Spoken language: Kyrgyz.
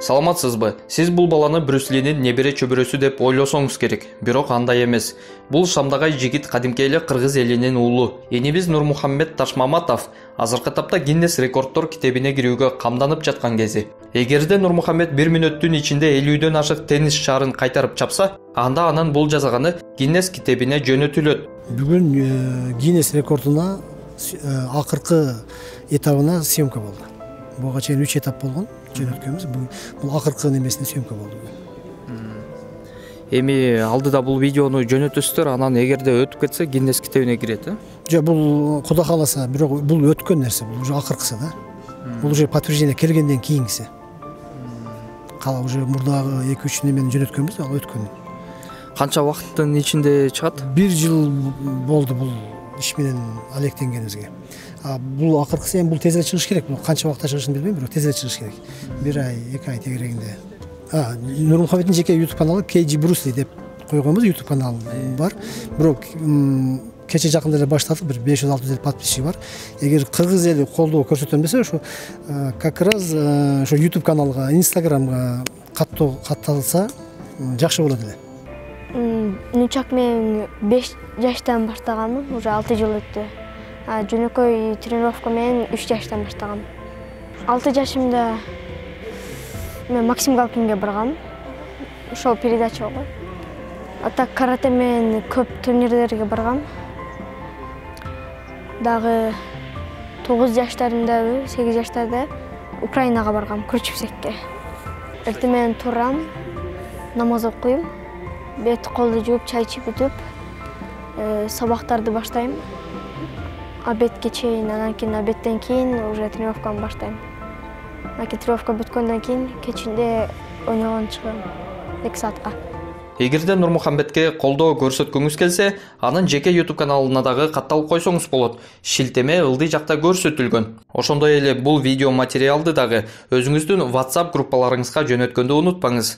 Саламатсызбы? Сиз бул баланы Брюс Линин небере чөбөрөсү деп ойлосоңуз керек. Бирок андай эмес. Бул Шамдагай жигит кадимки эле кыргыз элинин уулу. Энибиз Нурмухаммед Ташмаматов азыркы тапта Гиннес рекорддор китебине кирүүгө камданып жаткан кези. Эгерде Нурмухаммед 1 мүнөттүн ичинде 50дөн ашык теннис шарын кайтарып чапса, анда анын бул жазганы Гиннес китебине жөнөтүлөт. Бүгүн Гиннес рекордуна акыркы этабына съемка болду. Буга чейин 3 этап болгон. Жөнөткөнбүз. Бул акыркы немесине съемка болду. Эми алдыда бул видеону жөнөтөсүздөр, анан эгерде өтүп кетсе Гиннес китебине кирет, э? Жок, бул Куда кааласа, бирок бул өткөн нерсе, бул уже акыркысы да. Бул уже подтверждение келгенден кийингиси. Кала уже мурдагы 2-3 немени жөнөткөнбүз, ал өткөн. Канча убакыттын ичинде чыгат? 1 жыл болду бул иш менен алектенгенибизге. Бул акыркысы эми бул тезирээк чыгыш керек. Бул канча убакытта чыгышын билбейм, бирок тезирээк чыгыш керек. 1 ай, 2 ай тегерегинде. Нурмухаммеддин жеке YouTube каналы KG Bruce Lee деп койгонбуз, YouTube каналы бар. Бирок кече жакында эле баштадык, бир 500-600 подписчиги бар. Эгер кыргыз эли колдоо көрсөтөм десе, ошо как раз ошо YouTube каналга, Instagramга катталса жакшы болот эле. Нучак мен 5 жаштан баштаганмын, уже 6 жыл өттү. Жөнөкөй тренировка менен 3 жаштан баштагам. 6 жашымда мен Максим Галкинге баргам. Ошол передача го. Так карате менен көп турнирлерге баргам. Дагы 9 жаштарымда, 8 жаштарда Украинага баргам, Кручевсекке. Эртең менен турам, намаз окуйм, бет колду жууп, чай ичип бүтүп, сабактарды баштайм. Обедке чейин, анан кийин обедтен кийин уже тренировканы баштайм. Тренировка бүткөндөн кийин кечинде ойногон чыгам 2 саатка. Эгерде Нурмухаммедке колдоо көрсөткүңүз келсе, анын жеке YouTube каналына дагы катталып койсоңуз болот. Шилтеме ылдый жакта көрсөтүлгөн. Ошондой эле бул видео материалды дагы өзүңүздүн WhatsApp группаларыңызга жөнөткөндү унутпаңыз.